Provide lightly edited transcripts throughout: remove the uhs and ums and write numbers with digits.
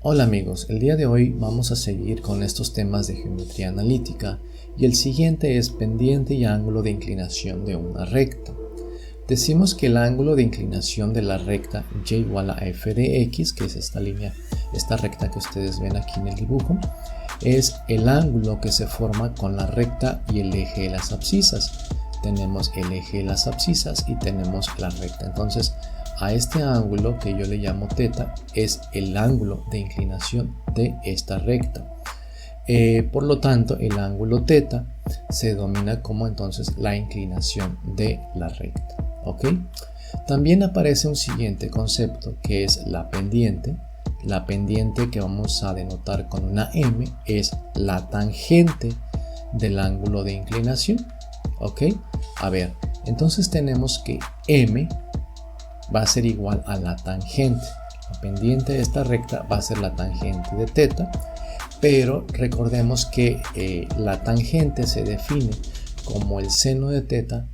Hola amigos, el día de hoy vamos a seguir con estos temas de geometría analítica y el siguiente es pendiente y ángulo de inclinación de una recta. Decimos que el ángulo de inclinación de la recta y igual a f de x, que es esta línea, esta recta que ustedes ven aquí en el dibujo, es el ángulo que se forma con la recta y el eje de las abscisas. Tenemos el eje de las abscisas y tenemos la recta. Entonces, a este ángulo que yo le llamo θ es el ángulo de inclinación de esta recta. Por lo tanto, el ángulo θ se denomina como entonces la inclinación de la recta. ¿Ok? También aparece un siguiente concepto que es la pendiente. La pendiente que vamos a denotar con una m es la tangente del ángulo de inclinación. ¿Ok? A ver, entonces tenemos que m va a ser igual a la tangente. La pendiente de esta recta va a ser la tangente de θ, pero recordemos que la tangente se define como el seno de θ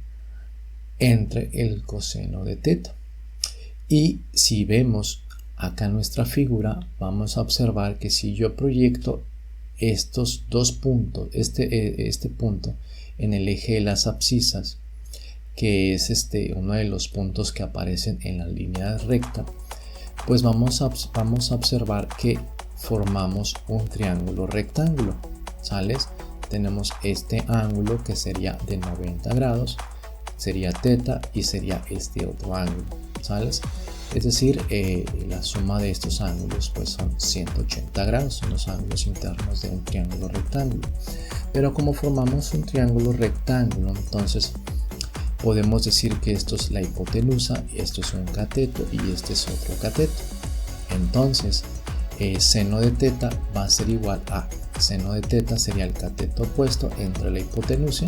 entre el coseno de θ. Y si vemos acá nuestra figura, vamos a observar que si yo proyecto estos dos puntos, este punto en el eje de las abscisas, que es uno de los puntos que aparecen en la línea recta, pues vamos a observar que formamos un triángulo rectángulo, ¿sales? Tenemos este ángulo que sería de 90 grados, sería θ y sería este otro ángulo, ¿sales? Es decir, la suma de estos ángulos pues son 180 grados, son los ángulos internos de un triángulo rectángulo. Pero como formamos un triángulo rectángulo, entonces podemos decir que esto es la hipotenusa, esto es un cateto y este es otro cateto. Entonces, seno de θ va a ser igual a seno de θ sería el cateto opuesto entre la hipotenusa.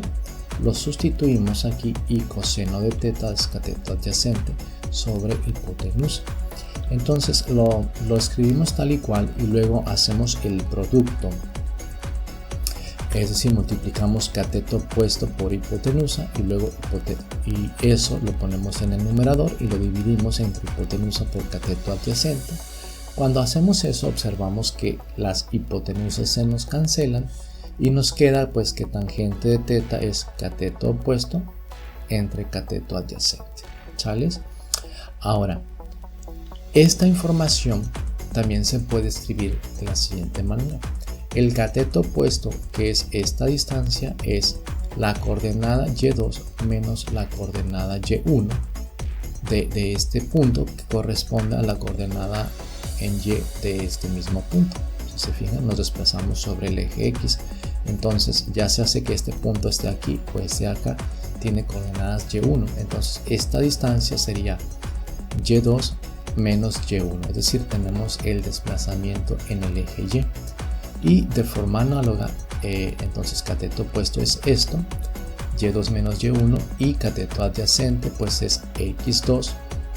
Lo sustituimos aquí y coseno de θ es cateto adyacente sobre hipotenusa. Entonces lo escribimos tal y cual y luego hacemos el producto. Es decir, multiplicamos cateto opuesto por hipotenusa y luego y eso lo ponemos en el numerador y lo dividimos entre hipotenusa por cateto adyacente. Cuando hacemos eso observamos que las hipotenusas se nos cancelan y nos queda pues que tangente de θ es cateto opuesto entre cateto adyacente. ¿Sales? Ahora, esta información también se puede escribir de la siguiente manera. El cateto opuesto, que es esta distancia, es la coordenada y2 menos la coordenada y1 de este punto, que corresponde a la coordenada en y de este mismo punto. Si se fijan, nos desplazamos sobre el eje x, entonces ya se hace que este punto esté aquí o esté acá, tiene coordenadas y1, entonces esta distancia sería y2 menos y1, es decir, tenemos el desplazamiento en el eje y. Y de forma análoga, entonces cateto opuesto es esto, y2 menos y1, y cateto adyacente pues es x2,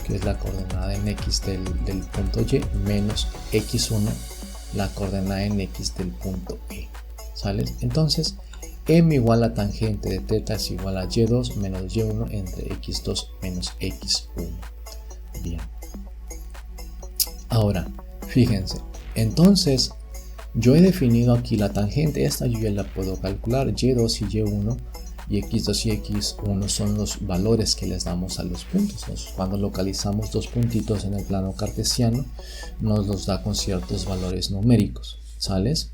que es la coordenada en x del punto y, menos x1, la coordenada en x del punto e. ¿Sales? Entonces, m igual a tangente de θ es igual a y2 menos y1 entre x2 menos x1. Bien. Ahora, fíjense, entonces, yo he definido aquí la tangente, esta yo ya la puedo calcular, y2 y y1 y x2 y x1 son los valores que les damos a los puntos. Cuando localizamos dos puntitos en el plano cartesiano, nos los da con ciertos valores numéricos, ¿sales?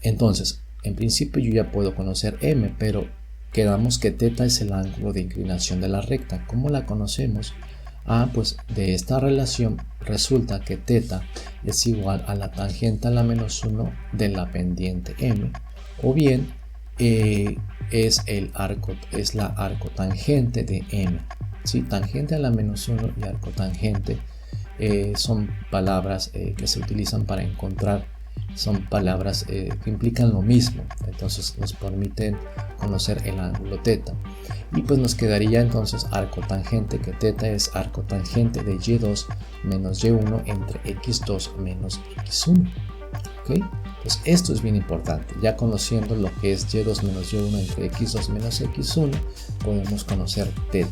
Entonces, en principio yo ya puedo conocer m, pero quedamos que θ es el ángulo de inclinación de la recta. ¿Cómo la conocemos? Pues de esta relación resulta que θ es igual a la tangente a la menos 1 de la pendiente m, o bien es la arcotangente de m. ¿Sí? Tangente a la menos 1 y arcotangente son palabras que se utilizan para encontrar, son palabras que implican lo mismo, entonces nos permiten conocer el ángulo θ. Y pues nos quedaría entonces arcotangente, que θ es arcotangente de y2 menos y1 entre x2 menos x1. ¿Ok? Pues esto es bien importante. Ya conociendo lo que es y2 menos y1 entre x2 menos x1, podemos conocer θ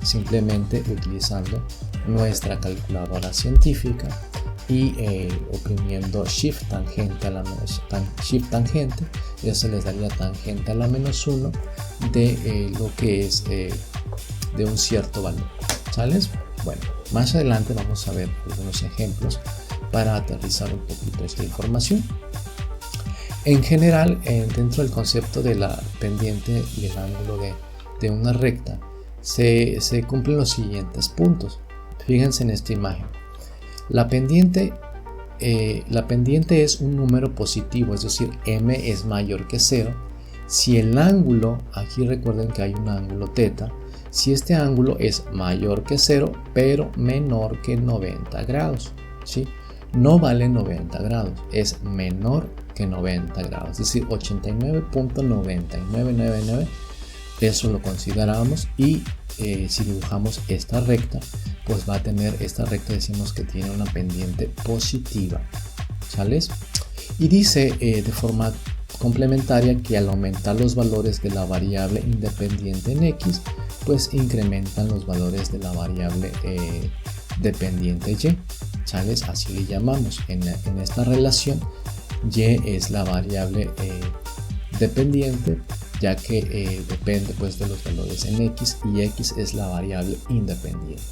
simplemente utilizando nuestra calculadora científica y oprimiendo Shift tangente a la Shift tangente, eso les daría tangente a la -1 de lo que es de un cierto valor. ¿Sales? Bueno, más adelante vamos a ver algunos ejemplos para aterrizar un poquito esta información. En general, dentro del concepto de la pendiente y el ángulo de una recta, se cumplen los siguientes puntos. Fíjense en esta imagen. La pendiente es un número positivo, es decir, m es mayor que 0. Si el ángulo, aquí recuerden que hay un ángulo θ, si este ángulo es mayor que 0, pero menor que 90 grados, ¿sí? No vale 90 grados, es menor que 90 grados, es decir, 89.9999, eso lo consideramos, y si dibujamos esta recta, pues va a tener esta recta, decimos que tiene una pendiente positiva, ¿sales? Y dice de forma complementaria que al aumentar los valores de la variable independiente en x, pues incrementan los valores de la variable dependiente y, ¿sales? Así le llamamos. En esta relación, y es la variable dependiente, ya que depende pues de los valores en x, y x es la variable independiente.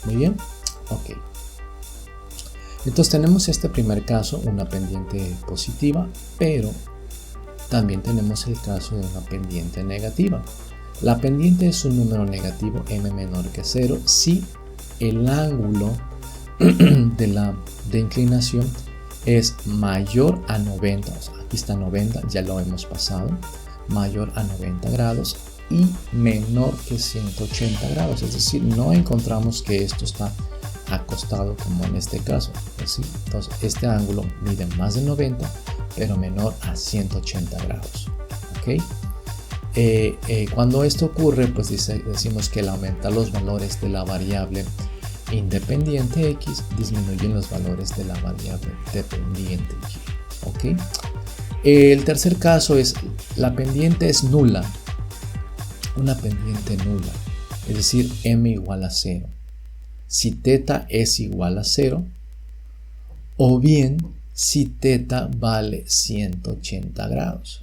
Muy bien, ok. Entonces tenemos este primer caso, una pendiente positiva, pero también tenemos el caso de una pendiente negativa. La pendiente es un número negativo, m menor que 0, si el ángulo de inclinación es mayor a 90, o sea, aquí está 90, ya lo hemos pasado, mayor a 90 grados y menor que 180 grados, es decir, no encontramos que esto está acostado como en este caso, ¿sí? Entonces este ángulo mide más de 90 pero menor a 180 grados, ¿ok? Cuando esto ocurre, pues decimos que al aumentar los valores de la variable independiente x, disminuyen los valores de la variable dependiente y, ¿ok? El tercer caso es la pendiente es nula, una pendiente nula, es decir, m igual a 0. Si θ es igual a 0, o bien si θ vale 180 grados.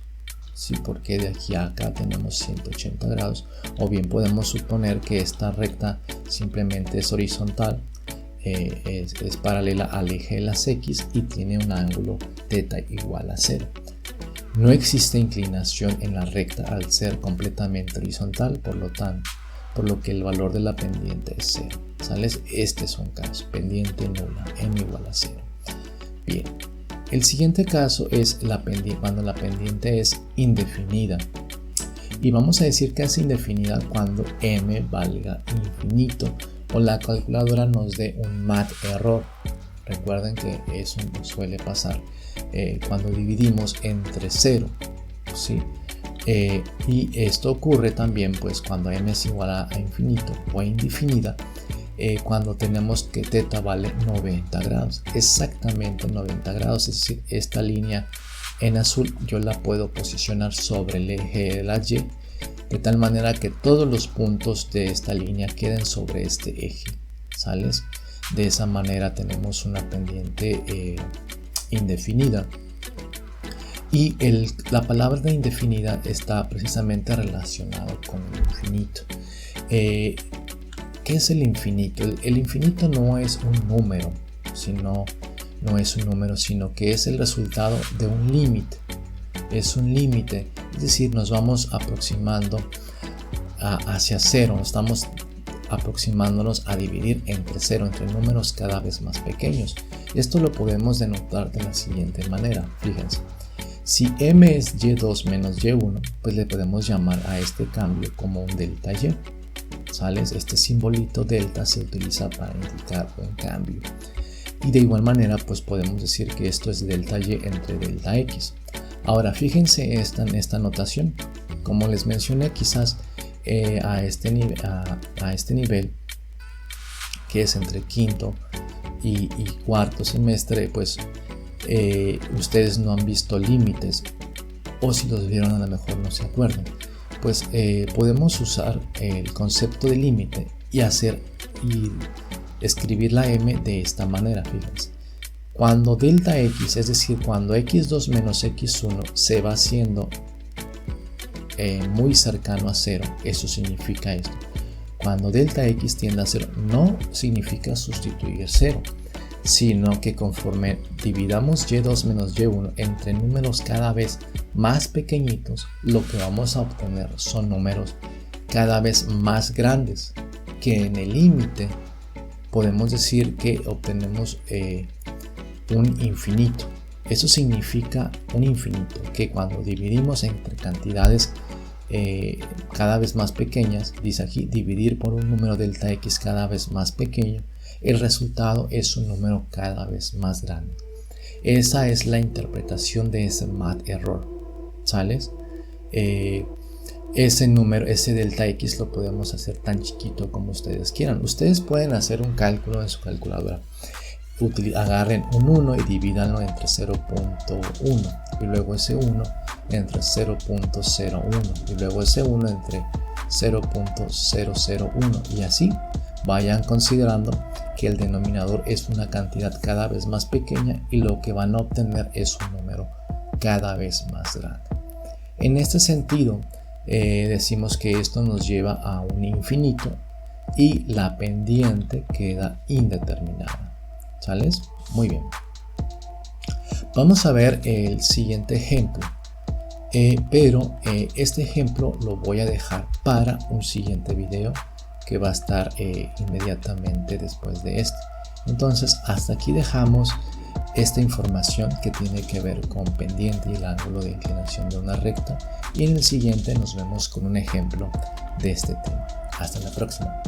Sí, porque de aquí a acá tenemos 180 grados, o bien podemos suponer que esta recta simplemente es horizontal, es paralela al eje de las x y tiene un ángulo θ igual a 0. No existe inclinación en la recta al ser completamente horizontal, por lo que el valor de la pendiente es 0. ¿Sales? Este es un caso, pendiente nula, m igual a 0. Bien. El siguiente caso es cuando la pendiente es indefinida, y vamos a decir que es indefinida cuando m valga infinito o la calculadora nos dé un mat error. Recuerden que eso suele pasar cuando dividimos entre 0, ¿sí? Y esto ocurre también pues cuando m es igual a infinito o a indefinida, cuando tenemos que θ vale 90 grados, exactamente 90 grados, es decir, esta línea en azul yo la puedo posicionar sobre el eje de la y, de tal manera que todos los puntos de esta línea queden sobre este eje, ¿sales? De esa manera tenemos una pendiente indefinida, y la palabra de indefinida está precisamente relacionada con el infinito. ¿Qué es el infinito? El infinito no es un número, sino que es el resultado de un límite. Es un límite, es decir, nos vamos aproximando hacia 0, estamos aproximándonos a dividir entre 0, entre números cada vez más pequeños. Esto lo podemos denotar de la siguiente manera, fíjense. Si m es y2 menos y1, pues le podemos llamar a este cambio como un delta y. ¿Sales? Este simbolito delta se utiliza para indicar un cambio. Y de igual manera, pues podemos decir que esto es delta y entre delta x. Ahora, fíjense en esta notación. Como les mencioné, quizás a este nivel, que es entre quinto y cuarto semestre, pues ustedes no han visto límites, o si los vieron a lo mejor no se acuerdan. Pues podemos usar el concepto de límite y escribir la m de esta manera, fíjense. Cuando delta x, es decir, cuando x2 menos x1 se va haciendo muy cercano a 0, eso significa esto. Cuando delta x tiende a 0, no significa sustituir 0, sino que conforme dividamos y2 menos y1 entre números cada vez más pequeñitos, lo que vamos a obtener son números cada vez más grandes, que en el límite podemos decir que obtenemos un infinito. Eso significa un infinito, que cuando dividimos entre cantidades cada vez más pequeñas, dice aquí, dividir por un número delta x cada vez más pequeño, el resultado es un número cada vez más grande. Esa es la interpretación de ese math error, ¿sales? Ese número, ese delta x lo podemos hacer tan chiquito como ustedes quieran. Ustedes pueden hacer un cálculo en su calculadora. Agarren un 1 y divídanlo entre 0.1 y luego ese 1 entre 0.01 y luego ese 1 entre 0.001 y así vayan considerando que el denominador es una cantidad cada vez más pequeña y lo que van a obtener es un número cada vez más grande. En este sentido decimos que esto nos lleva a un infinito y la pendiente queda indeterminada. ¿Sales? Muy bien. Vamos a ver el siguiente ejemplo, pero este ejemplo lo voy a dejar para un siguiente video que va a estar inmediatamente después de este. Entonces hasta aquí dejamos esta información que tiene que ver con pendiente y el ángulo de inclinación de una recta, y en el siguiente nos vemos con un ejemplo de este tema. Hasta la próxima.